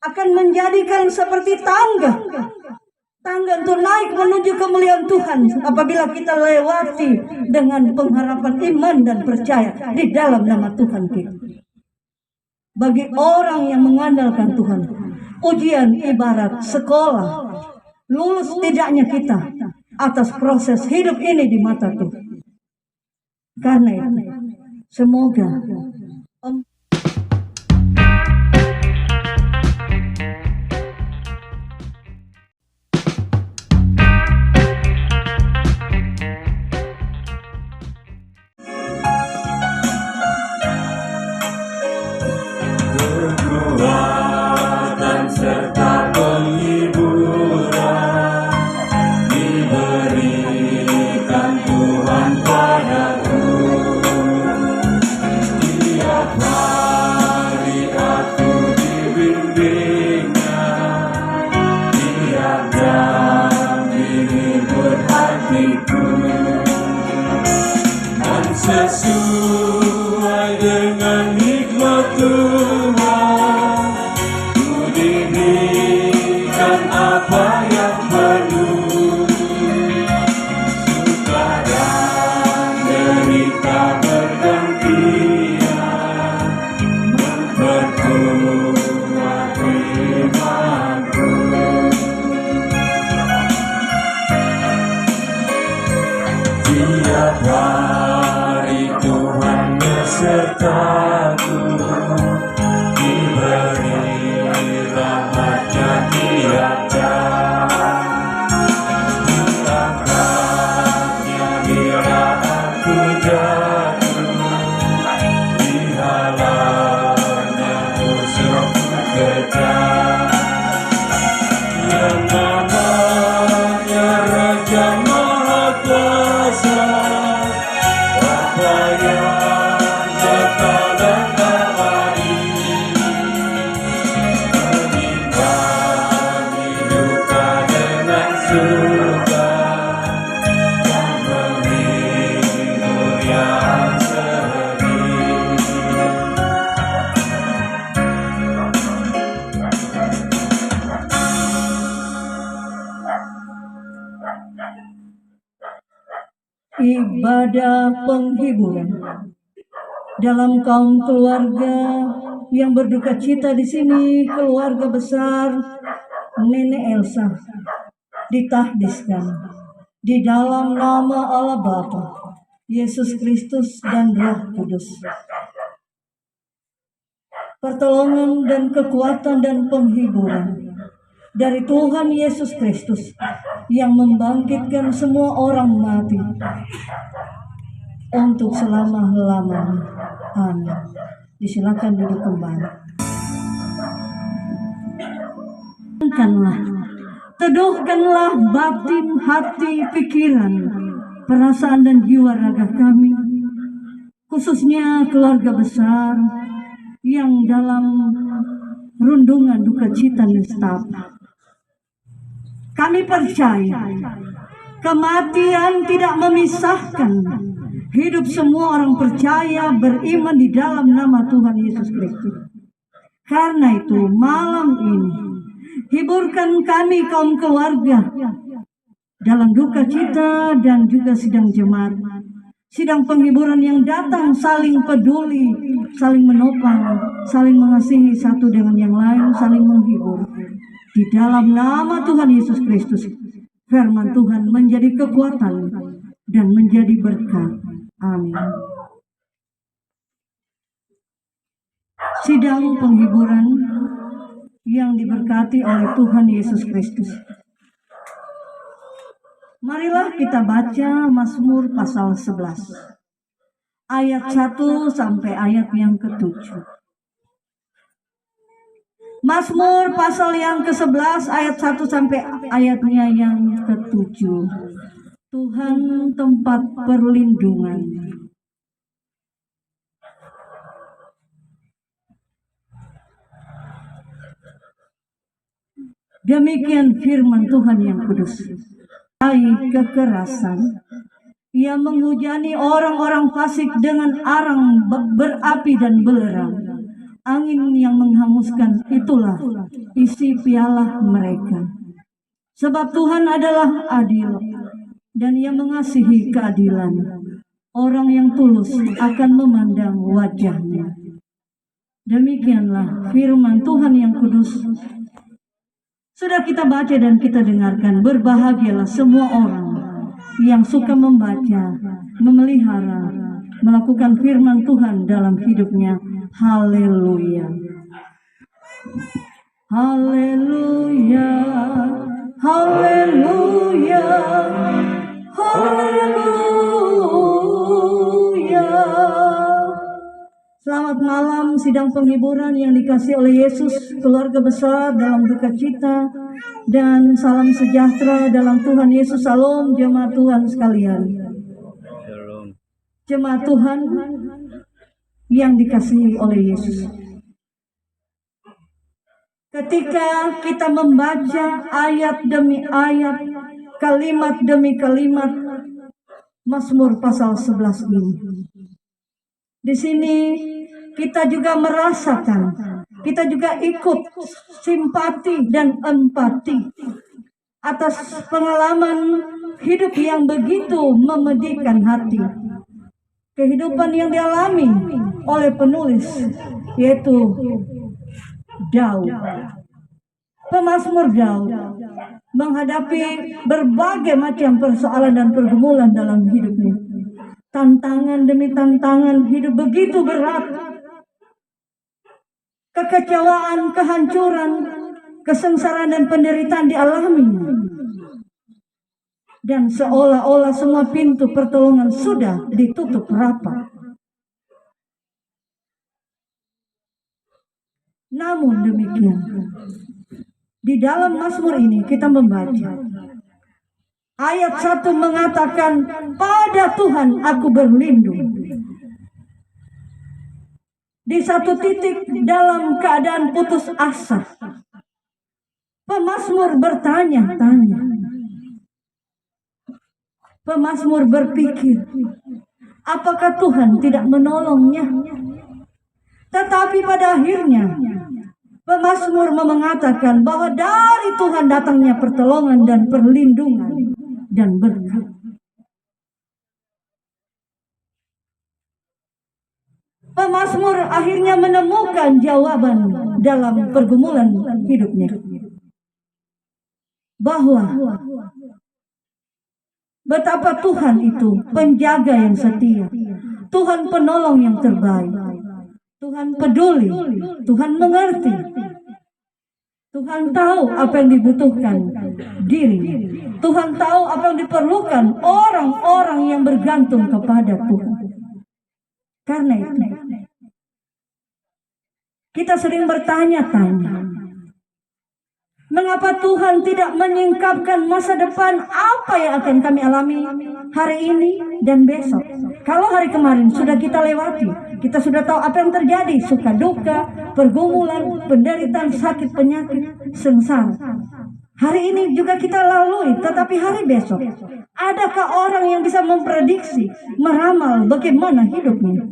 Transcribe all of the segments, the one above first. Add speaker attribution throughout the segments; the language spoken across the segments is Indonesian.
Speaker 1: akan menjadikan seperti tangga untuk naik menuju kemuliaan Tuhan apabila kita lewati dengan pengharapan iman dan percaya di dalam nama Tuhan kita. Bagi orang yang mengandalkan Tuhan, ujian ibarat sekolah. Lulus tidaknya kita atas proses hidup ini di mata Tuhan. Karena itu, semoga
Speaker 2: kekuatan serta penghiburan diberikan Tuhan padaku. Tiap hari aku dibimbingnya, tiap jam dihibur hatiku, dan sesuai dengan hikmat Tuhan, ku diberikan apa yang perlu. Suka dan derita bergantian, memperkuat imanku. Tiap hari Tuhan besertaku, diberi rahmat-Nya tiap jam. Diangkat-Nya bila aku jatuh, dihalang-Nya musuhku kejam. Yang namanya Raja Maha Kuasa, Bapa yang kekal dan abadi, menimbangi duka dengan suka, dan menghibur yang sedih.
Speaker 1: ibadah penghiburan dalam kaum keluarga yang berduka cita di sini, keluarga besar Nenek Elsa ditahdiskan di dalam nama Allah Bapa, Yesus Kristus dan Roh Kudus. Pertolongan dan kekuatan dan penghiburan dari Tuhan Yesus Kristus yang membangkitkan semua orang mati untuk selama-lamanya. Amin. Disilakan duduk kembali. Teduhkanlah batin, hati, pikiran, perasaan dan jiwa raga kami, khususnya keluarga besar yang dalam rundungan duka cita nestapa. Kami percaya kematian tidak memisahkan hidup semua orang percaya beriman di dalam nama Tuhan Yesus Kristus. Karena itu malam ini hiburkan kami kaum keluarga dalam duka cita dan juga sidang jemaat, sidang penghiburan yang datang saling peduli, saling menopang, saling mengasihi satu dengan yang lain, saling menghibur. Di dalam nama Tuhan Yesus Kristus, firman Tuhan menjadi kekuatan dan menjadi berkat. Amin. Sidang penghiburan yang diberkati oleh Tuhan Yesus Kristus. Marilah kita baca Mazmur pasal 11. Ayat 1 sampai ayat yang ke-7. Mazmur pasal yang ke-11 ayat 1 sampai ayatnya yang ke-7. Tuhan tempat perlindungan. Demikian firman Tuhan yang kudus. Kekerasan, ia menghujani orang-orang fasik dengan arang berapi dan belerang. angin yang menghanguskan itulah isi piala mereka. Sebab Tuhan adalah adil dan Ia mengasihi keadilan. Orang yang tulus akan memandang wajah-Nya. Demikianlah firman Tuhan yang kudus. Sudah kita baca dan kita dengarkan, berbahagialah semua orang yang suka membaca, memelihara, melakukan firman Tuhan dalam hidupnya. Haleluya. Haleluya. Haleluya. Haleluya. Selamat malam sidang penghiburan yang dikasihi oleh Yesus, keluarga besar dalam duka cita, dan salam sejahtera dalam Tuhan Yesus. Salam jemaat Tuhan sekalian. Jemaat Tuhan yang dikasihi oleh Yesus. Ketika kita membaca ayat demi ayat, kalimat demi kalimat Mazmur pasal 11 ini, di sini kita juga merasakan, kita juga ikut simpati dan empati atas pengalaman hidup yang begitu memedihkan hati. Kehidupan yang dialami oleh penulis, yaitu Daud. Pemazmur Daud menghadapi berbagai macam persoalan dan pergumulan dalam hidupnya. Tantangan demi tantangan hidup begitu berat. Kekecewaan, kehancuran, kesengsaraan dan penderitaan dialami. Dan seolah-olah semua pintu pertolongan sudah ditutup rapat. Namun demikian, di dalam Mazmur ini kita membaca ayat 1 mengatakan, pada Tuhan aku berlindung. Di satu titik dalam keadaan putus asa, pemazmur bertanya-tanya. Pemazmur berpikir, apakah Tuhan tidak menolongnya? Tetapi pada akhirnya, pemazmur mengatakan bahwa dari Tuhan datangnya pertolongan dan perlindungan dan berkat. Pemazmur akhirnya menemukan jawaban dalam pergumulan hidupnya, bahwa betapa Tuhan itu penjaga yang setia, Tuhan penolong yang terbaik, Tuhan peduli, Tuhan mengerti, Tuhan tahu apa yang dibutuhkan diri, Tuhan tahu apa yang diperlukan orang-orang yang bergantung kepada Tuhan. Karena itu, kita sering bertanya-tanya, mengapa Tuhan tidak menyingkapkan masa depan apa yang akan kami alami hari ini dan besok? Kalau hari kemarin sudah kita lewati, kita sudah tahu apa yang terjadi, suka duka, pergumulan, penderitaan, sakit, penyakit, sengsara. Hari ini juga kita lalui, tetapi hari besok, adakah orang yang bisa memprediksi, meramal bagaimana hidupnya?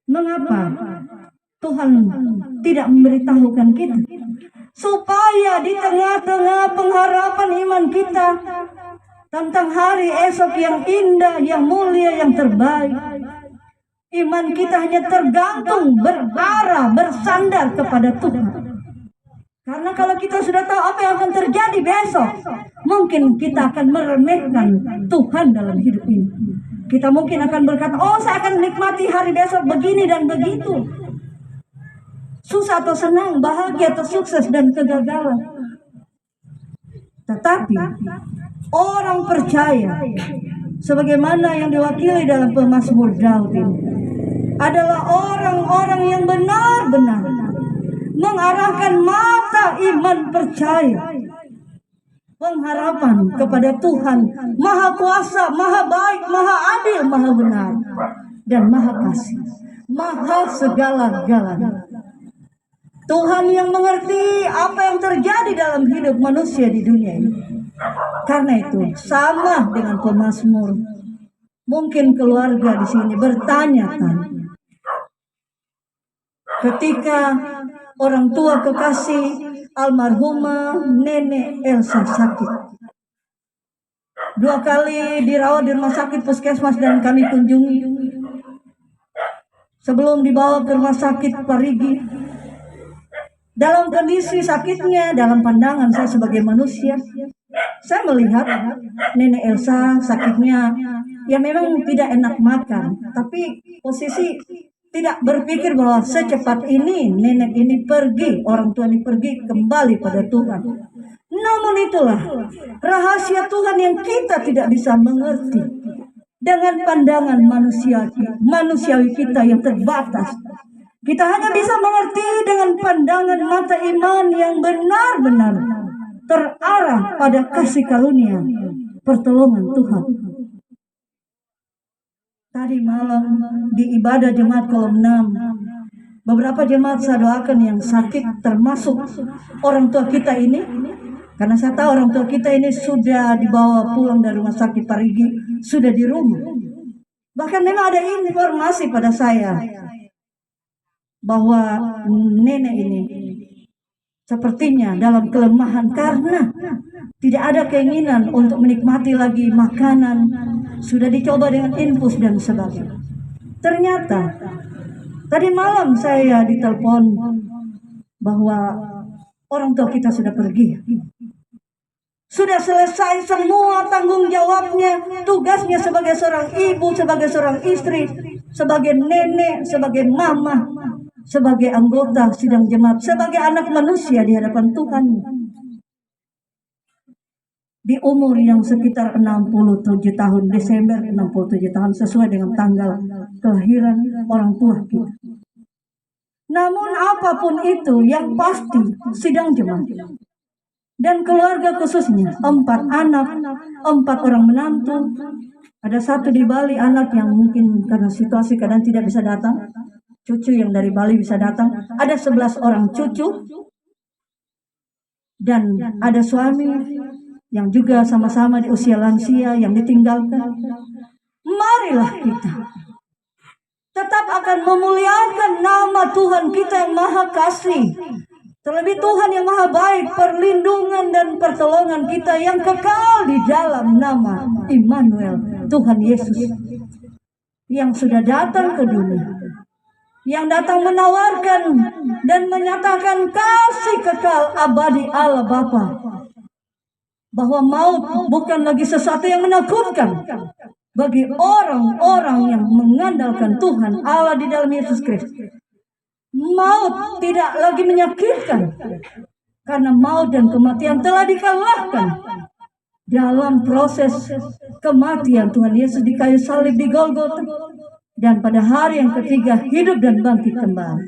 Speaker 1: Mengapa Tuhan tidak memberitahukan kita? Supaya di tengah-tengah pengharapan iman kita tentang hari esok yang indah, yang mulia, yang terbaik, iman kita hanya tergantung, berarah, bersandar kepada Tuhan. Karena kalau kita sudah tahu apa yang akan terjadi besok, mungkin kita akan meremehkan Tuhan dalam hidup ini. Kita mungkin akan berkata, oh saya akan nikmati hari besok begini dan begitu. Susah atau senang, bahagia atau sukses dan kegagalan. Tetapi orang percaya, sebagaimana yang diwakili dalam pemazmur Daud ini, adalah orang-orang yang benar-benar mengarahkan mata iman percaya, pengharapan kepada Tuhan Maha Kuasa, Maha Baik, Maha Adil, Maha Benar, dan Maha Kasih, Maha segala-galanya. Tuhan yang mengerti apa yang terjadi dalam hidup manusia di dunia ini. Karena itu, sama dengan pemazmur, mungkin keluarga di sini bertanya-tanya, ketika orang tua kekasih almarhumah Nenek Elsa sakit. 2 kali dirawat di rumah sakit puskesmas dan kami kunjungi. Sebelum dibawa ke rumah sakit Parigi, dalam kondisi sakitnya, dalam pandangan saya sebagai manusia, saya melihat Nenek Elsa sakitnya ya memang tidak enak makan, tapi posisi tidak berpikir bahwa secepat ini nenek ini pergi, orang tua ini pergi kembali pada Tuhan. Namun itulah rahasia Tuhan yang kita tidak bisa mengerti dengan pandangan manusiawi kita yang terbatas. Kita hanya bisa mengerti dengan pandangan mata iman yang benar-benar terarah pada kasih karunia pertolongan Tuhan. Tadi malam di ibadah jemaat kolom 6, beberapa jemaat saya doakan yang sakit, termasuk orang tua kita ini. Karena saya tahu orang tua kita ini sudah dibawa pulang dari rumah sakit Parigi, sudah di rumah. Bahkan memang ada informasi pada saya bahwa nenek ini sepertinya dalam kelemahan karena tidak ada keinginan untuk menikmati lagi makanan. Sudah dicoba dengan infus dan sebagainya. Ternyata tadi malam saya ditelepon bahwa orang tua kita sudah pergi. Sudah selesai semua tanggung jawabnya, tugasnya sebagai seorang ibu, sebagai seorang istri, sebagai nenek, sebagai mama, sebagai anggota sidang jemaat, sebagai anak manusia di hadapan Tuhan. Di umur yang sekitar 67 tahun, Desember 67 tahun, sesuai dengan tanggal kelahiran orang tua kita. Namun apapun itu, yang pasti sidang jemaat dan keluarga khususnya 4 anak, 4 orang menantu, ada 1 di Bali anak yang mungkin karena situasi kadang tidak bisa datang, cucu yang dari Bali bisa datang, ada 11 orang cucu, dan ada suami yang juga sama-sama di usia lansia yang ditinggalkan. Marilah kita tetap akan memuliakan nama Tuhan kita yang maha kasih. Terlebih Tuhan yang maha baik, perlindungan dan pertolongan kita yang kekal di dalam nama Immanuel, Tuhan Yesus, yang sudah datang ke dunia, yang datang menawarkan dan menyatakan kasih kekal abadi Allah Bapa. Bahwa maut bukan lagi sesuatu yang menakutkan bagi orang-orang yang mengandalkan Tuhan Allah di dalam Yesus Kristus. Maut tidak lagi menyakitkan karena maut dan kematian telah dikalahkan dalam proses kematian Tuhan Yesus di kayu salib di Golgota, dan pada hari yang ketiga hidup dan bangkit kembali.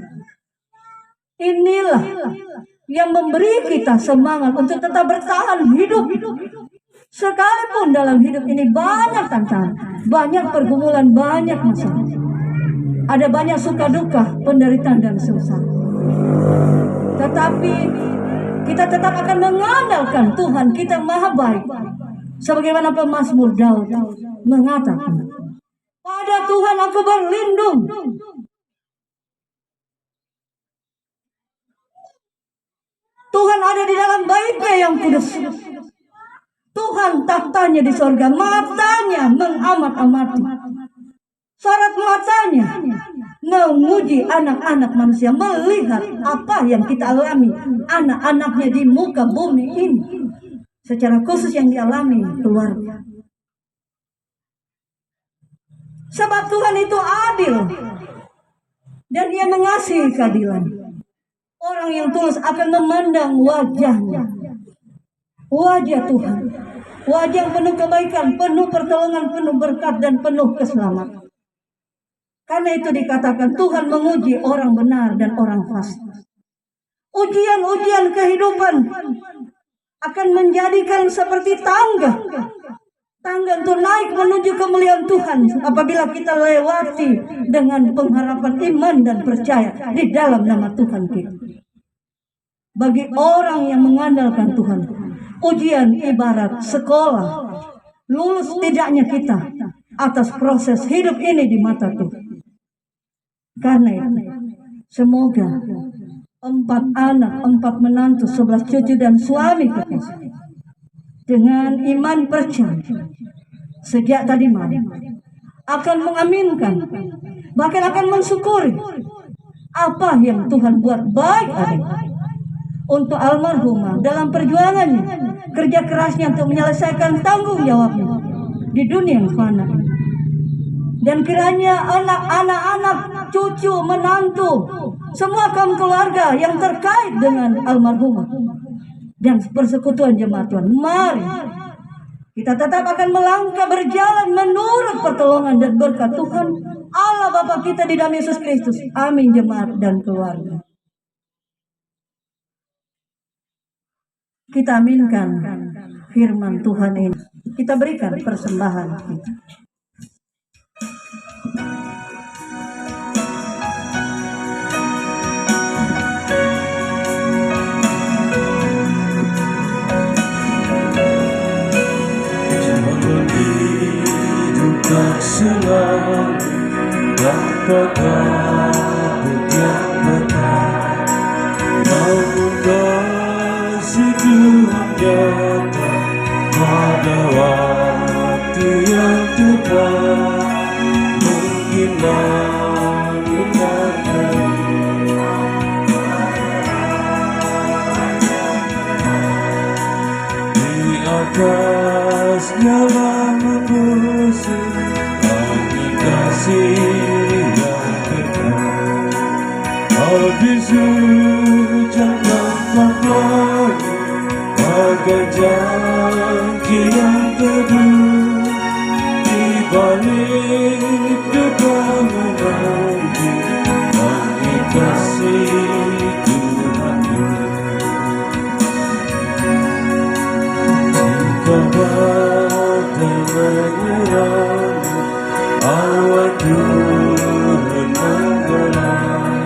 Speaker 1: Inilah yang memberi kita semangat untuk tetap bertahan hidup. Sekalipun dalam hidup ini banyak tantangan, banyak pergumulan, banyak masalah. Ada banyak suka duka, penderitaan dan susah. Tetapi kita tetap akan mengandalkan Tuhan kita yang maha baik. Sebagaimana pemazmur Daud mengatakan, pada Tuhan aku berlindung. Tuhan ada di dalam baitnya yang kudus. Tuhan tahtanya di sorga, matanya mengamat-amati. Sorot matanya menguji anak-anak manusia, melihat apa yang kita alami anak-anaknya di muka bumi ini. Secara khusus yang dialami keluarga. Sebab Tuhan itu adil dan Dia mengasihi keadilan. Orang yang tulus akan memandang wajahnya, wajah Tuhan, wajah yang penuh kebaikan, penuh pertolongan, penuh berkat dan penuh keselamatan. Karena itu dikatakan Tuhan menguji orang benar dan orang fasik. Ujian-ujian kehidupan akan menjadikan seperti tangga untuk naik menuju kemuliaan Tuhan apabila kita lewati dengan pengharapan iman dan percaya di dalam nama Tuhan kita. Bagi orang yang mengandalkan Tuhan, ujian ibarat sekolah. Lulus tidaknya kita atas proses hidup ini di mata Tuhan. Karena itu, Semoga 4 anak, 4 menantu, 11 cucu dan suami kekasih dengan iman percaya sejak tadi malam akan mengaminkan, bahkan akan mensyukuri apa yang Tuhan buat baik adanya untuk almarhumah dalam perjuangannya, kerja kerasnya untuk menyelesaikan tanggung jawabnya di dunia yang fana. Dan kiranya anak-anak, cucu, menantu, semua kaum keluarga yang terkait dengan almarhumah dan persekutuan jemaat Tuhan, mari kita tetap akan melangkah berjalan menurut pertolongan dan berkat Tuhan Allah Bapa kita di dalam Yesus Kristus. Amin jemaat dan keluarga. Kita aminkan firman Tuhan ini. Kita berikan persembahan kita.
Speaker 2: Tak selalu dapat kabut yang benar, namun kasih Tuhan datang pada waktu yang tepat. Mungkin di atasnya mengusir kasih yang kekal. Habis hujan tampak lagi, bagai janji yang teduh. Di balik duka menanti, bagi kasih Tuhan. Jika badai menyerang, awan turun menggelam,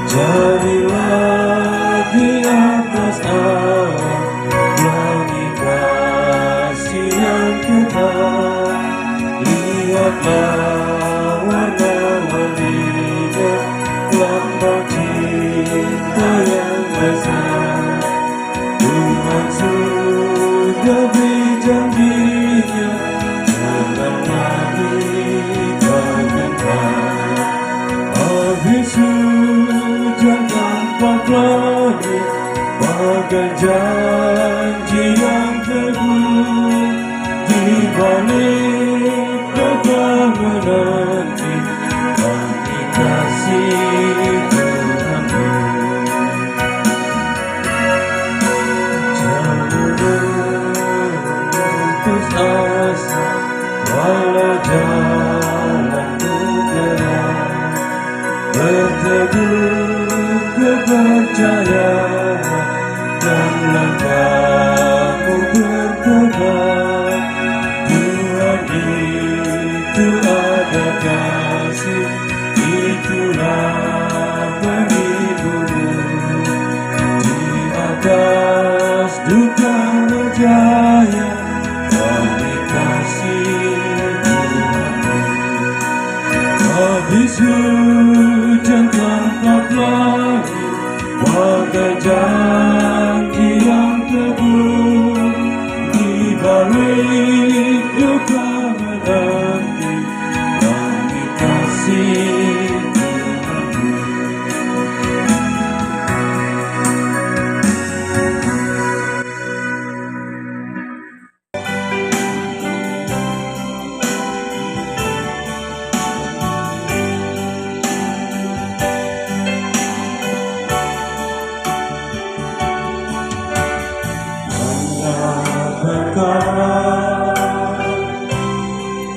Speaker 2: jadilah di atas awan pelangi kasih yang kekal. Lihatlah warna-warninya, lambang cinta yang besar. Tuhan sudah berjanjinya, jangan lagi menyangkal. Habis hujan tampak lagi, bagai janji yang teguh. Di balik duka menanti, bagi kasih Tuhan. Putus asa, walau jalanku gelap, berteduh kepercayaan dan langkahmu bertegak. Tuhan itu ada kasih, itulah penghiburmu. Di atas duka berjaya, bagi kasih Tuhan. Habis hujan tampak lagi, bagai janji yang teguh. Di balik duka menanti, bagi kasih Tuhan.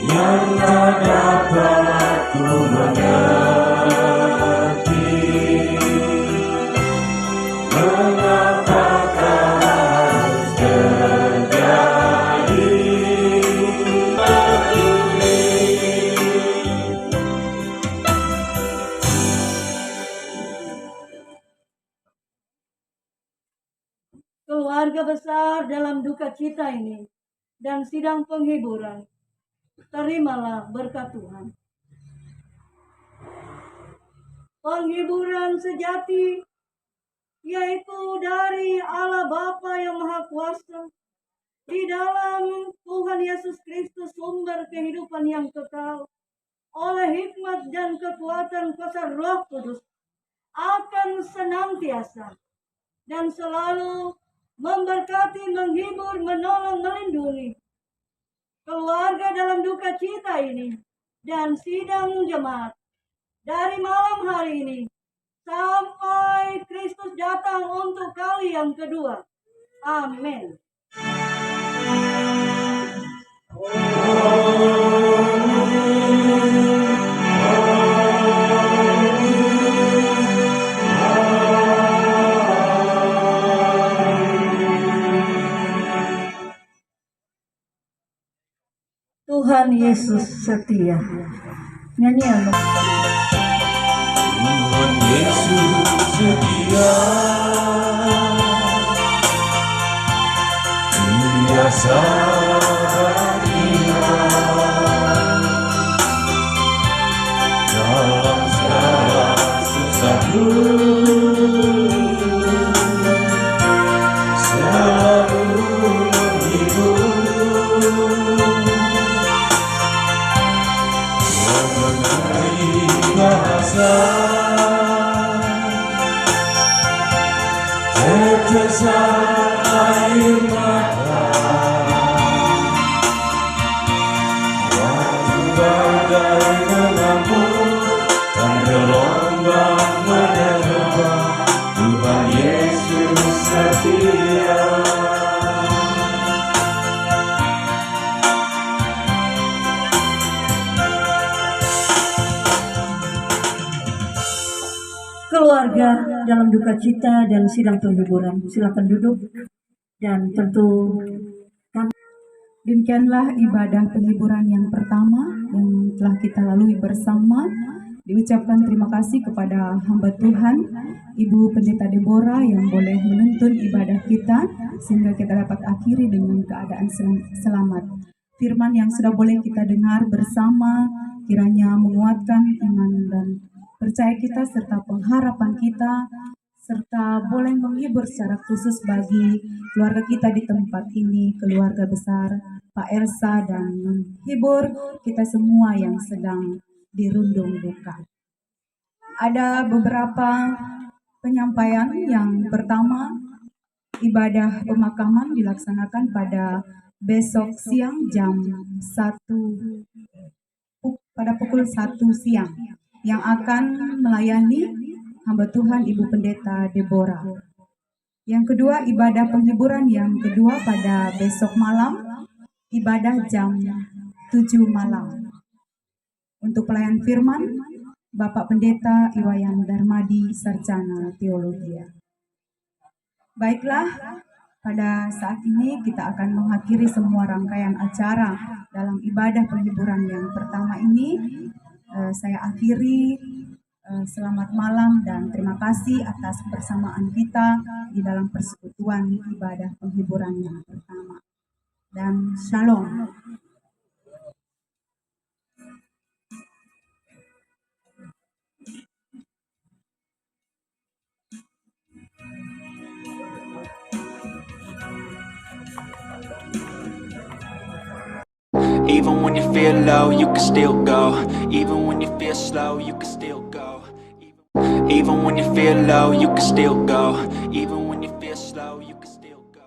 Speaker 2: Yang tak dapat ku mengerti, mengapakah harus terjadi.
Speaker 1: Keluarga besar dalam duka cita ini dan sidang penghiburan, terimalah berkat Tuhan. penghiburan sejati, yaitu dari Allah Bapa yang Maha Kuasa, di dalam Tuhan Yesus Kristus sumber kehidupan yang kekal, oleh hikmat dan kekuatan kuasa Roh Kudus, akan senantiasa dan selalu memberkati, menghibur, menolong, melindungi keluarga dalam duka cita ini dan sidang jemaat dari malam hari ini sampai Kristus datang untuk kali yang kedua. Amin. Tuhan Yesus setia. Nyanyian.
Speaker 2: Tuhan Yesus setia, Dia setia dalam segala susahku, selalu menghibur, memberi bahasa, tetes air mata, waktu badai mengamuk dan gelombang menerjang, Tuhan Yesus setia.
Speaker 1: Keluarga dalam duka cita dan sidang penghiburan, silakan duduk. Dan tentu
Speaker 3: demikianlah ibadah penghiburan yang pertama yang telah kita lalui bersama. Diucapkan terima kasih kepada hamba Tuhan, Ibu Pendeta Deborah, yang boleh menuntun ibadah kita sehingga kita dapat akhiri dengan keadaan selamat. Firman yang sudah boleh kita dengar bersama kiranya menguatkan iman dan percaya kita serta pengharapan kita, serta boleh menghibur secara khusus bagi keluarga kita di tempat ini, keluarga besar Pak Elsa, dan menghibur kita semua yang sedang dirundung duka. Ada beberapa penyampaian. Yang pertama, ibadah pemakaman dilaksanakan pada besok siang pada pukul 1 siang, yang akan melayani hamba Tuhan Ibu Pendeta Deborah. Yang kedua, ibadah penghiburan yang kedua pada besok malam, ibadah jam 7 malam. Untuk pelayan firman, Bapak Pendeta Iwayan Darmadi, Sarjana Teologi. Baiklah, pada saat ini kita akan mengakhiri semua rangkaian acara dalam ibadah penghiburan yang pertama ini. Saya akhiri, selamat malam dan terima kasih atas kebersamaan kita di dalam persekutuan ibadah penghiburan yang pertama. Dan shalom.
Speaker 4: Even when you feel low, you can still go. Even when you feel slow, you can still go. Even when you feel low, you can still go. Even when you feel slow, you can still go.